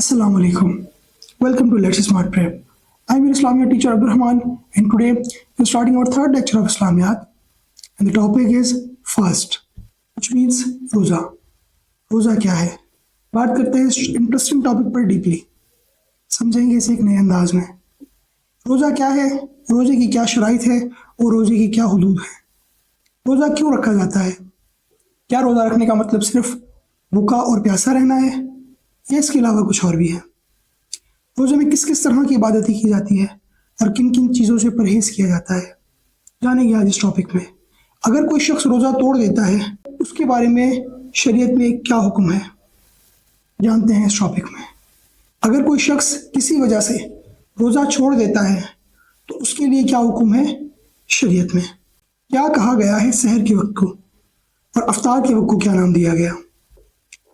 Assalamu alaikum. Welcome to Let's Smart Prep. I'm your Islamiyat teacher Abdul Rahman, and today we're starting our third lecture of Islamiyat, and the topic is fast, which means रोजा. रोजा क्या है? बात करते हैं इस interesting topic पर deeply, समझेंगे इसे एक नए अंदाज में. रोजा क्या है, रोजे की क्या शराइत है और रोजे की क्या हुदूद है. रोजा क्यों रखा जाता है? क्या रोजा रखने का मतलब सिर्फ भूखा और प्यासा रहना है या इसके अलावा कुछ और भी है? रोजे में किस किस तरह की इबादतें की जाती है और किन किन चीज़ों से परहेज किया जाता है, जानेंगे आज इस टॉपिक में. अगर कोई शख्स रोज़ा तोड़ देता है उसके बारे में शरीयत में क्या हुक्म है, जानते हैं इस टॉपिक में. अगर कोई शख्स किसी वजह से रोज़ा छोड़ देता है तो उसके लिए क्या हुक्म है शरीयत में. क्या कहा गया है सहर के वक्त को और अफ्तार के वक्त को क्या नाम दिया गया.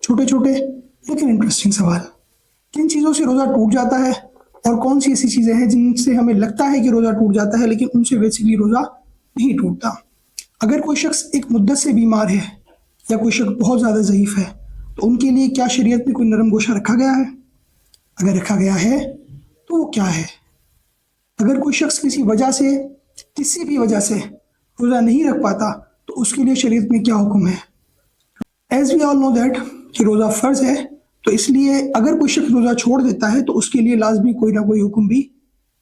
छोटे छोटे लेकिन इंटरेस्टिंग सवाल. किन चीज़ों से रोज़ा टूट जाता है और कौन सी ऐसी चीज़ें हैं जिनसे हमें लगता है कि रोज़ा टूट जाता है लेकिन उनसे बेसिकली रोज़ा नहीं टूटता. अगर कोई शख्स एक मुद्दत से बीमार है या कोई शख्स बहुत ज़्यादा ज़ईफ़ है तो उनके लिए क्या शरीयत में कोई नरम गोशा रखा गया है? अगर रखा गया है तो वो क्या है? अगर कोई शख्स किसी भी वजह से रोज़ा नहीं रख पाता तो उसके लिए शरीयत में क्या हुक्म है? As we all know that कि रोज़ा फ़र्ज़ है, तो इसलिए अगर कोई शख्स रोज़ा छोड़ देता है तो उसके लिए लाजमी कोई ना कोई हुक्म भी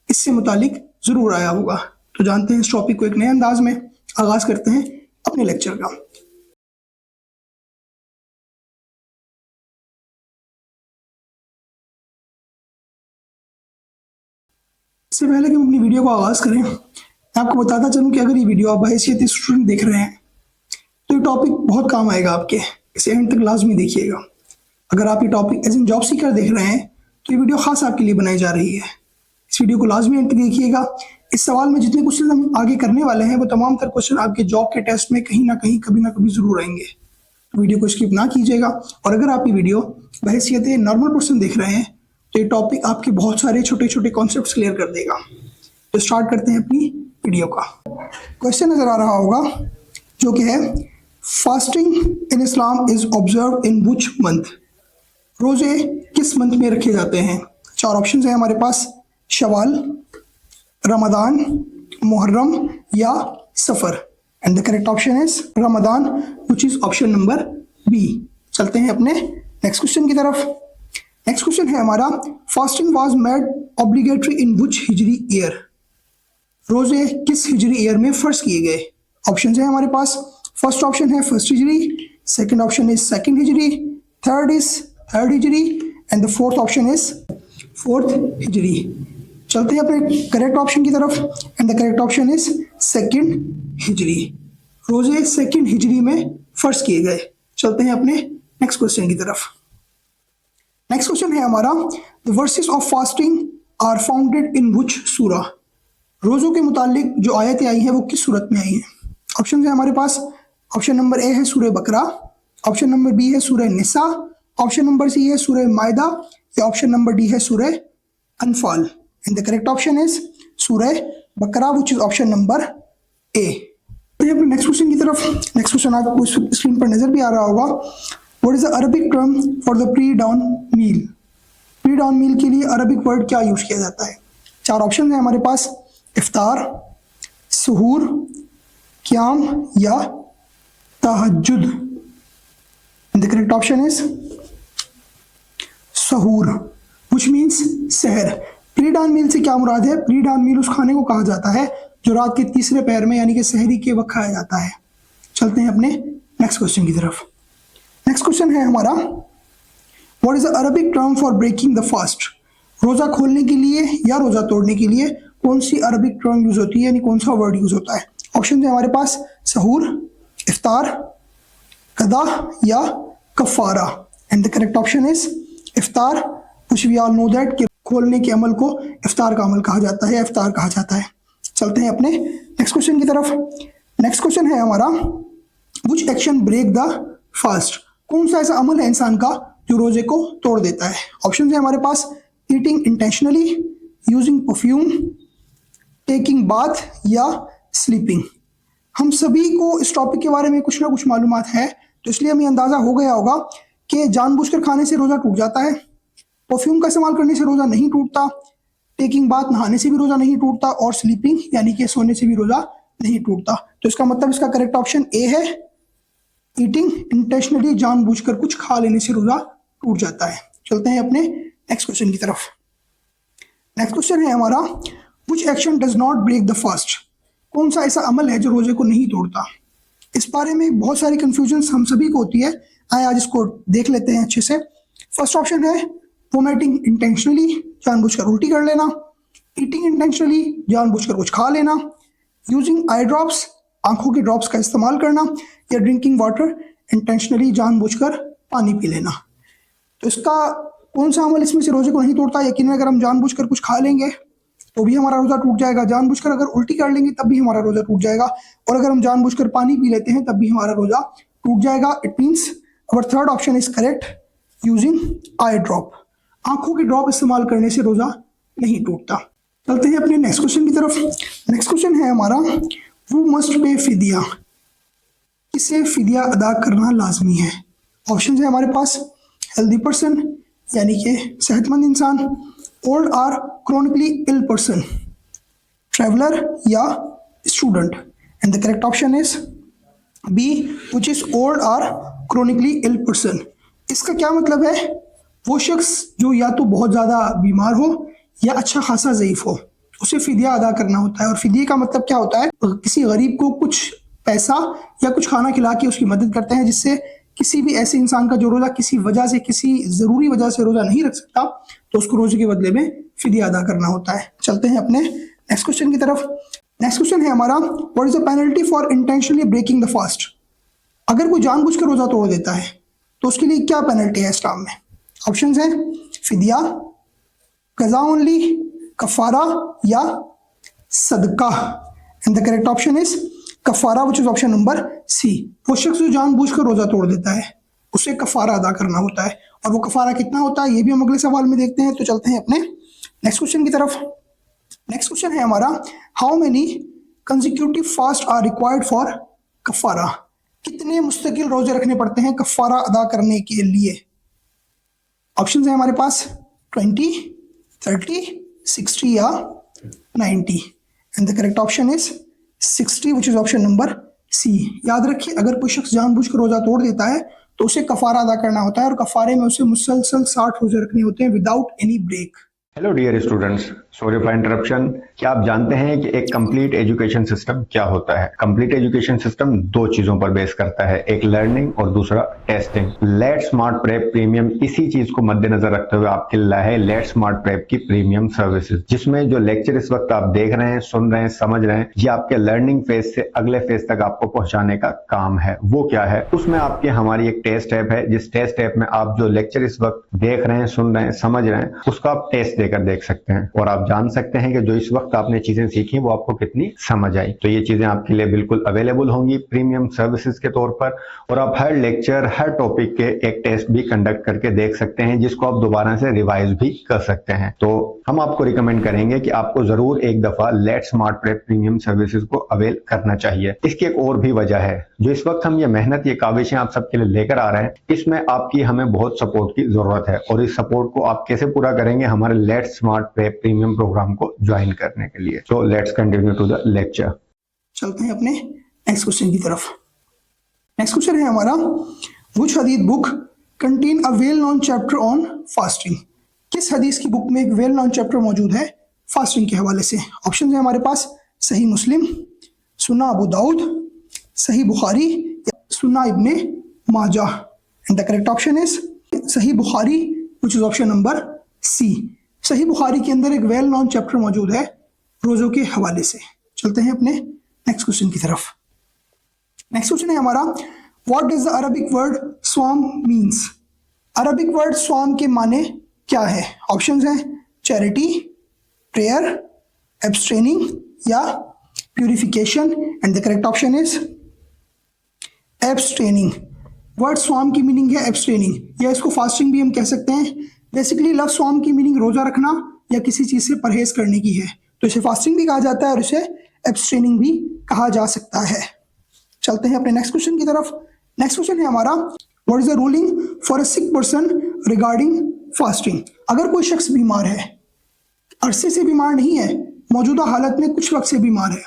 इससे मुतालिक ज़रूर आया होगा. तो जानते हैं इस टॉपिक को एक नए अंदाज में. आगाज़ करते हैं अपने लेक्चर का. इससे पहले कि हम अपनी वीडियो को आगाज़ करें, मैं आपको बताता चलूँ कि अगर ये वीडियो आप बहैसियत स्टूडेंट देख रहे हैं तो ये टॉपिक बहुत काम आएगा आपके. इसे एंड तक लाजमी देखिएगा. अगर आप ये topic as an job seeker देख रहे हैं तो ये वीडियो खास आपके लिए बनाई जा रही है. इस वीडियो को लाजमी एंड तक देखिएगा. इस सवाल में जितने क्वेश्चन हम आगे करने वाले हैं वो तमाम तर क्वेश्चन आपके जॉब के टेस्ट में कहीं ना कहीं कभी ना कभी ज़रूर आएंगे. तो वीडियो को स्किप ना कीजिएगा. और अगर आप ये वीडियो बहैसियत नॉर्मल पर्सन देख रहे हैं तो ये टॉपिक आपके बहुत सारे छोटे छोटे कॉन्सेप्ट क्लियर कर देगा. तो स्टार्ट करते हैं अपनी वीडियो का. क्वेश्चन नज़र आ रहा होगा जो कि है fasting in Islam is observe in which month. रोज़े किस मंथ में रखे जाते हैं? चार ऑप्शन हैं हमारे पास: शवाल, रमज़ान, मुहर्रम या Safar. And the correct option is Ramzan, which is option number B. चलते हैं अपने नेक्स्ट क्वेश्चन की तरफ. नेक्स्ट क्वेश्चन है हमारा fasting was made obligatory in which Hijri year. रोज़े किस हिजरी ईयर में फ़र्ज किए गए? ऑप्शन है हमारे पास. फर्स्ट ऑप्शन है first Hijri, second option is second Hijri, third is third Hijri and the fourth option is fourth Hijri. चलते हैं अपने करेक्ट ऑप्शन की तरफ. And the correct option is second Hijri. रोजे सेकंड हिजरी में फर्ज किए गए. चलते हैं अपने नेक्स्ट क्वेश्चन की तरफ. नेक्स्ट क्वेश्चन है हमारा the verses of fasting are founded in which सूरा. रोजों के मुतालिक जो आयतें आई हैं वो किस सूरत में आई हैं? ऑप्शन है हमारे पास. ऑप्शन नंबर ए है सूरह बकरा, ऑप्शन नंबर बी है सूरह निसा, ऑप्शन नंबर सी है सूरह मायदा या ऑप्शन नंबर डी है सूरह Anfal. And the correct option is सूरह Baqarah, which is option number A. Next question की तरफ. नेक्स्ट क्वेश्चन आपको स्क्रीन पर नजर भी आ रहा होगा. What is the Arabic term for the pre dawn meal. Pre dawn meal के लिए अरबिक वर्ड क्या यूज किया जाता है? चार ऑप्शन है हमारे पास: इफ्तार, सुहूर, क़याम या तहज्जुद. द करेक्ट ऑप्शन इज सहूर, विच मीन्स सहर. प्री डाउन मील से क्या मुराद है? प्री डाउन मील उस खाने को कहा जाता है जो रात के तीसरे पहर में यानी कि सहरी के वक्त खाया जाता है. चलते हैं अपने नेक्स्ट क्वेश्चन की तरफ. नेक्स्ट क्वेश्चन है हमारा what is the Arabic term for breaking the fast. रोज़ा खोलने के लिए या रोज़ा तोड़ने के लिए कौन सी अरबिक टर्म यूज होती है, यानी कौन सा वर्ड यूज होता है? ऑप्शन है हमारे पास सहूर, इफ्तार, कदा या कफारा. And the correct option is इफ्तार, which we all know that कि खोलने के अमल को इफ्तार का अमल कहा जाता है, इफ्तार कहा जाता है. चलते हैं अपने नेक्स्ट क्वेश्चन की तरफ. नेक्स्ट क्वेश्चन है हमारा which action break the fast. कौन सा ऐसा अमल है इंसान का जो रोजे को तोड़ देता है? ऑप्शन है हमारे पास eating intentionally, using perfume, taking bath या स्लीपिंग. हम सभी को इस टॉपिक के बारे में कुछ ना कुछ मालूमात है, तो इसलिए हमें अंदाज़ा हो गया होगा कि जानबूझकर खाने से रोज़ा टूट जाता है परफ्यूम का इस्तेमाल करने से रोजा नहीं टूटता, टेकिंग बाथ नहाने से भी रोजा नहीं टूटता, और स्लीपिंग यानी कि सोने से भी रोजा नहीं टूटता। तो इसका मतलब इसका करेक्ट ऑप्शन ए है, ईटिंग इंटेंशनली, जानबूझकर कुछ खा लेने से रोजा टूट जाता है। चलते हैं अपने नेक्स्ट क्वेश्चन की तरफ। नेक्स्ट क्वेश्चन है हमारा, which action does not break the fast? कौन सा ऐसा अमल है जो रोजे को नहीं तोड़ता? इस बारे में बहुत सारी कंफ्यूजन हम सभी को होती है। आइए आज इसको देख लेते हैं अच्छे से। फर्स्ट ऑप्शन है वोमिटिंग इंटेंशनली, जानबूझकर उल्टी कर लेना, ईटिंग इंटेंशनली, जानबूझकर कुछ खा लेना, यूजिंग आई ड्रॉप्स, आंखों के ड्रॉप्स का इस्तेमाल करना, या ड्रिंकिंग वाटर इंटेंशनली, जानबूझकर पानी पी लेना। तो इसका कौन सा अमल इसमें से रोजे को नहीं तोड़ता? यकीनन अगर हम जानबूझकर कुछ खा लेंगे तो भी हमारा रोजा टूट जाएगा, जानबूझकर अगर उल्टी कर लेंगे तब भी हमारा रोजा टूट जाएगा, और अगर हम जानबूझकर पानी पी लेते हैं तब भी हमारा रोजा टूट जाएगा। It means our third option is correct, using I drop, आंखों के ड्रॉप इस्तेमाल करने से रोजा नहीं टूटता। चलते हैं अपने नेक्स्ट क्वेश्चन की तरफ। नेक्स्ट क्वेश्चन है हमारा, वो मस्ट पे फिदिया, किसे फिदिया अदा करना लाजमी है? ऑप्शन है हमारे पास, हेल्दी पर्सन यानी कि सेहतमंद इंसान, old or chronically ill person, traveller या student. And the correct option is B, which is old or chronically ill person. इसका क्या मतलब है? वो शख्स जो या तो बहुत ज़्यादा बीमार हो या अच्छा खासा ज़ईफ हो, उसे फिदिया अदा करना होता है। और फिदिया का मतलब क्या होता है? किसी गरीब को कुछ पैसा या कुछ खाना खिला के उसकी मदद करते हैं, जिससे किसी भी ऐसे इंसान का जो रोजा किसी वजह से, किसी ज़रूरी वजह से रोजा नहीं रख सकता, तो उसको रोजे के बदले में फिदिया अदा करना होता है। चलते हैं अपने नेक्स्ट क्वेश्चन की तरफ। नेक्स्ट क्वेश्चन है हमारा, what is the penalty for intentionally breaking the fast? अगर कोई जानबूझकर रोजा तोड़ देता है तो उसके लिए क्या पेनल्टी है इस्लाम में? ऑप्शंस हैं फिदिया, कज़ा ओनली, कफारा या सदका। And the correct option is कफारा, which is option number C. वो शख्स जो जानबूझकर रोजा तोड़ देता है उसे कफारा अदा करना होता है, और वो कफारा कितना होता है ये भी हम अगले सवाल में देखते हैं। तो चलते हैं अपने नेक्स्ट क्वेश्चन की तरफ। नेक्स्ट क्वेश्चन है हमारा, how many consecutive fast are required for कफारा? कितने मुस्तकिल रोजे रखने पड़ते हैं कफारा अदा करने के लिए? ऑप्शन है हमारे पास 20, 30, 60 या 90। And the correct option is 60, which is option number C. याद रखिए, अगर कोई शख्स जानबूझकर रोजा तोड़ देता है तो उसे कफारा अदा करना होता है, और कफारे में उसे मुसलसल 60 रोजे रखने होते हैं without any break. Hello dear students, sorry for interruption. क्या आप जानते हैं कि एक कंप्लीट एजुकेशन सिस्टम क्या होता है? कंप्लीट एजुकेशन सिस्टम दो चीजों पर बेस करता है, एक लर्निंग और दूसरा testing. Let Smart Prep premium इसी चीज को मद्देनजर रखते हुए आपके लिए है लेट स्मार्ट प्रेप की प्रीमियम सर्विसेज, जिसमें जो लेक्चर इस वक्त आप देख रहे हैं, सुन रहे हैं, समझ रहे हैं, ये आपके लर्निंग फेज से अगले फेज तक आपको पहुंचाने का काम है। वो क्या है? उसमें आपके हमारी एक टेस्ट ऐप है, जिस टेस्ट ऐप में आप जो लेक्चर इस वक्त देख रहे हैं, सुन रहे हैं, समझ रहे हैं, उसका आप टेस्ट देकर देख सकते हैं, और आप जान सकते हैं कि जो इस वक्त आपने चीजें सीखी वो आपको कितनी समझ आई। तो ये चीजें आपके लिए बिल्कुल अवेलेबल होंगी प्रीमियम सर्विसेज के तौर पर, और आप हर लेक्चर, हर टॉपिक के एक टेस्ट भी कंडक्ट करके देख सकते हैं, जिसको आप दोबारा से रिवाइज भी कर सकते हैं। तो हम आपको रिकमेंड करेंगे कि आपको जरूर एक दफा Let Smart Prep premium services को अवेल करना चाहिए। इसकी एक और भी वजह है, जो इस वक्त हम ये मेहनत, ये काविशें आप सबके लिए लेकर आ रहे हैं, इसमें आपकी हमें बहुत सपोर्ट की जरूरत है, और इस सपोर्ट को आप कैसे पूरा करेंगे? हमारे Let Smart Prep premium program को ज्वाइन करने के लिए। तो let's continue to the lecture. चलते हैं अपने नेक्स्ट क्वेश्चन की तरफ। नेक्स्ट क्वेश्चन है हमारा, व्हिच हदीस book contain a well known chapter on fasting? किस हदीस की बुक में एक वेल नोन चैप्टर मौजूद है फास्टिंग के हवाले से? ऑप्शन है हमारे पास सही मुस्लिम, सुन्ना अबू दाऊद, सही बुखारी या Sunan Ibn Majah. And the correct option is Sahih Bukhari, which is option number C. Sahih Bukhari के अंदर एक वेल नोन चैप्टर मौजूद है रोजों के हवाले से। चलते हैं अपने नेक्स्ट क्वेश्चन की तरफ। नेक्स्ट क्वेश्चन है हमारा, what does the Arabic word स्वाम मीन्स? अरबिक वर्ड स्वाम के माने क्या है? ऑप्शंस हैं चैरिटी, प्रेयर, एब्स्ट्रेनिंग या purification. And the correct option is abstaining. Word स्वाम की मीनिंग है एब्स्ट्रेनिंग, या इसको फास्टिंग भी हम कह सकते हैं। बेसिकली लफ्ज़ स्वाम की मीनिंग रोजा रखना या किसी चीज़ से परहेज करने की है, तो इसे फास्टिंग भी कहा जाता है और इसे एब्स्ट्रेनिंग भी कहा जा सकता है। चलते हैं अपने नेक्स्ट क्वेश्चन की तरफ। नेक्स्ट क्वेश्चन है हमारा, what is the ruling for a sick person regarding fasting. अगर कोई शख्स बीमार है, अरसे से बीमार नहीं है, मौजूदा हालत में कुछ वक्त से बीमार है,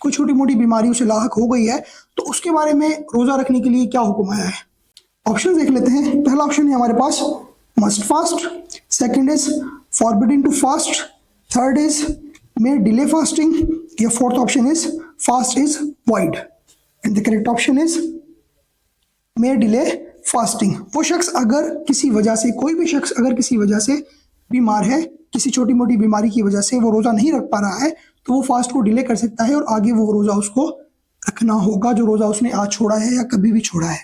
कोई छोटी मोटी बीमारी उसे लाहक हो गई है, तो उसके बारे में रोजा रखने के लिए क्या हुक्म आया है? ऑप्शन देख लेते हैं। पहला ऑप्शन है हमारे पास must fast, second is forbidden to fast, third is may delay fasting, या fourth option is fast is void. And the correct option is may delay fasting. वो शख्स अगर किसी वजह से, कोई भी शख्स अगर किसी वजह से बीमार है, किसी छोटी मोटी बीमारी की वजह से वो रोजा नहीं रख पा रहा है, तो वो फास्ट को डिले कर सकता है और आगे वो रोजा उसको रखना होगा जो रोजा उसने आज छोड़ा है या कभी भी छोड़ा है।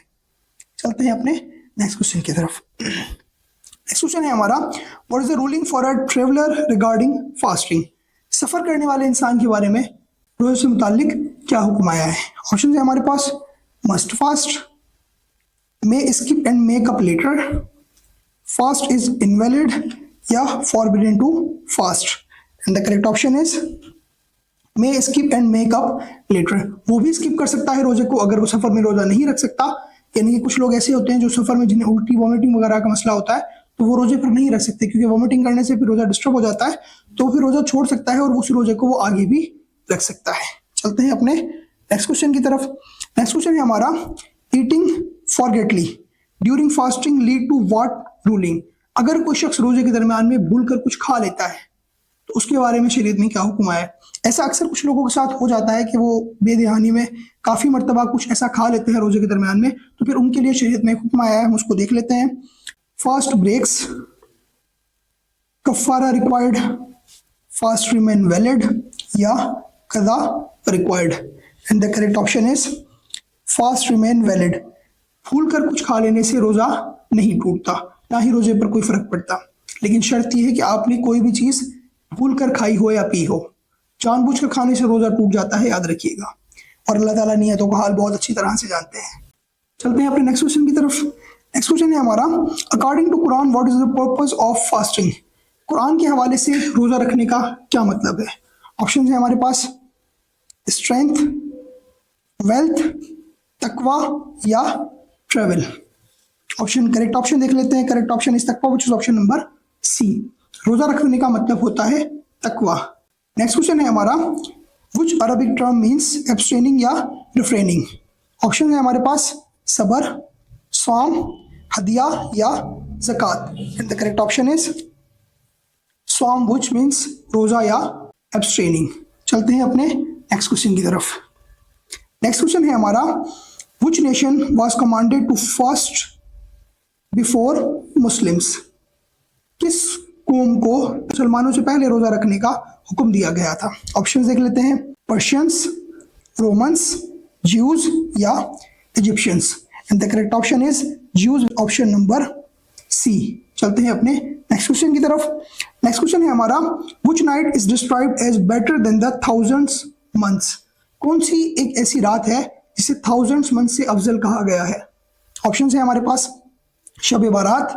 चलते हैं अपने नेक्स्ट क्वेश्चन की तरफ। नेक्स्ट क्वेश्चन है हमारा, what is the ruling for a traveller regarding fasting? सफर करने वाले इंसान के बारे में रोजे से मुतालिक क्या हुक्म आया है? ऑप्शन है हमारे पास must fast, may skip and make up later, fast is invalid, या forbidden to fast. And the correct option is may skip and make up later. वो भी स्किप कर सकता है रोजे को अगर वो सफर में रोजा नहीं रख सकता। यानी कि कुछ लोग ऐसे होते हैं जो सफर में जिन्हें उल्टी वॉमिटिंग वगैरह का मसला होता है, तो वो रोजे पर नहीं रख सकते क्योंकि वॉमिटिंग करने से फिर रोजा डिस्टर्ब हो जाता है, तो फिर रोजा छोड़ सकता है और उस रोजे को वो आगे भी रख सकता है। चलते हैं अपने नेक्स्ट क्वेश्चन की तरफ। नेक्स्ट क्वेश्चन है हमारा, eating forgetfully during fasting lead to what ruling? अगर कोई शख्स रोजे के दरमियान में भूलकर कुछ खा लेता है तो उसके बारे में शरीयत में क्या हुक्म है? ऐसा अक्सर कुछ लोगों के साथ हो जाता है कि वो बेदहानी में काफी मर्तबा कुछ ऐसा खा लेते हैं रोजे के दरमियान में, तो फिर उनके लिए शरीयत में हुक्म आया है, हम उसको देख लेते हैं। फास्ट ब्रेक्स, कफारा रिक्वायर्ड, फास्ट रिमेन वैलिड, या कदा required. And the correct option is fast remain valid. भूल कर कुछ खा लेने से रोजा नहीं टूटता, ना ही रोजे पर कोई फर्क पड़ता, लेकिन शर्त यह है कि आपने कोई भी चीज भूल कर खाई हो या पी हो। जानबूझकर खाने से रोजा टूट जाता है, याद रखिएगा। और अल्लाह ताला नियतों का हाल बहुत अच्छी तरह से जानते हैं। चलते हैं अपने नेक्स्ट क्वेश्चन की तरफ। नेक्स्ट क्वेश्चन है हमारा, according to Quran what is the purpose of fasting? Quran के हवाले से रोजा रखने का क्या मतलब है? ऑप्शन है हमारे पास स्ट्रेंथ, वेल्थ, तकवा, या ट्रेवल। ऑप्शन, करेक्ट ऑप्शन देख लेते हैं। करेक्ट ऑप्शन इज तकवा, which is option number C. रोजा रखने का मतलब होता है तकवा। नेक्स्ट क्वेश्चन है हमारा, व्हिच अरबिक टर्म मींस एब्स्टेनिंग या रिफ्रेनिंग? ऑप्शन है हमारे पास सबर, सौम, हदिया, या ज़कात। And the correct option is सौम, व्हिच मींस रोजा या एब्स्टेनिंग। चलते हैं अपने नेक्स्ट क्वेश्चन की तरफ। नेक्स्ट क्वेश्चन है हमारा, which nation was commanded to fast before Muslims? किस कौम को मुसलमानों से पहले रोजा रखने का हुक्म दिया गया था? ऑप्शन देख लेते हैं। पर्शियंस, रोमन्स, ज्यूज, या Egyptians. And the correct option is Jews, option number C. चलते हैं अपने नेक्स्ट क्वेश्चन की तरफ। नेक्स्ट क्वेश्चन है हमारा, which night is described as better than the thousands months? कौन सी एक ऐसी रात है जिसे थाउजेंड्स मंथ से अफजल कहा गया है? ऑप्शन है हमारे पास शब बारात,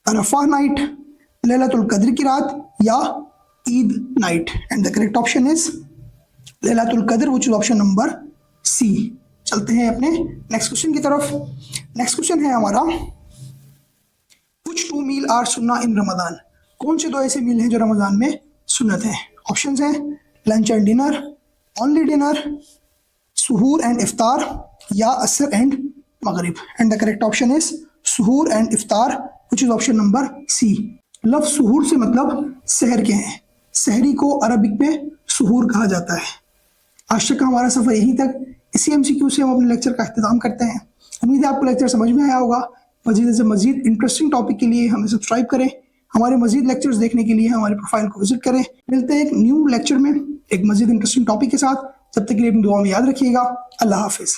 अरफा नाइट, लैलतुल कद्र की रात, या Eid night. And the correct option is लैलतुल कद्र, which is option number C. चलते हैं अपने नेक्स्ट क्वेश्चन की तरफ। नेक्स्ट क्वेश्चन है हमारा, व्हिच टू मील आर सुन्ना इन रमजान? कौन से दो ऐसे मील हैं जो रमजान में सुन्नत हैं? ऑप्शंस हैं lunch and dinner, only dinner, सुहूर एंड इफ्तार, या असर एंड मगरिब। And the correct option is सुहूर एंड इफ्तार, which is option number C. लफ्ज सुहूर से मतलब सहर के हैं। सहरी को अरबिक में सुहूर कहा जाता है। आज तक का हमारा सफर यहीं तक। इसी MCQ से हम अपने लेक्चर का इख्तिताम करते हैं। उम्मीद है आपको लेक्चर समझ में आया होगा। मजीद से मजीद इंटरेस्टिंग टॉपिक के लिए हमें सब्सक्राइब करें। हमारे मजीद लेक्चर्स देखने के लिए हमारे प्रोफाइल को विजिट करें। मिलते हैं एक न्यू लेक्चर में एक मजीद इंटरेस्टिंग टॉपिक के साथ। जब तक के लिए अपनी दुआ में याद रखिएगा। अल्लाह हाफिज़।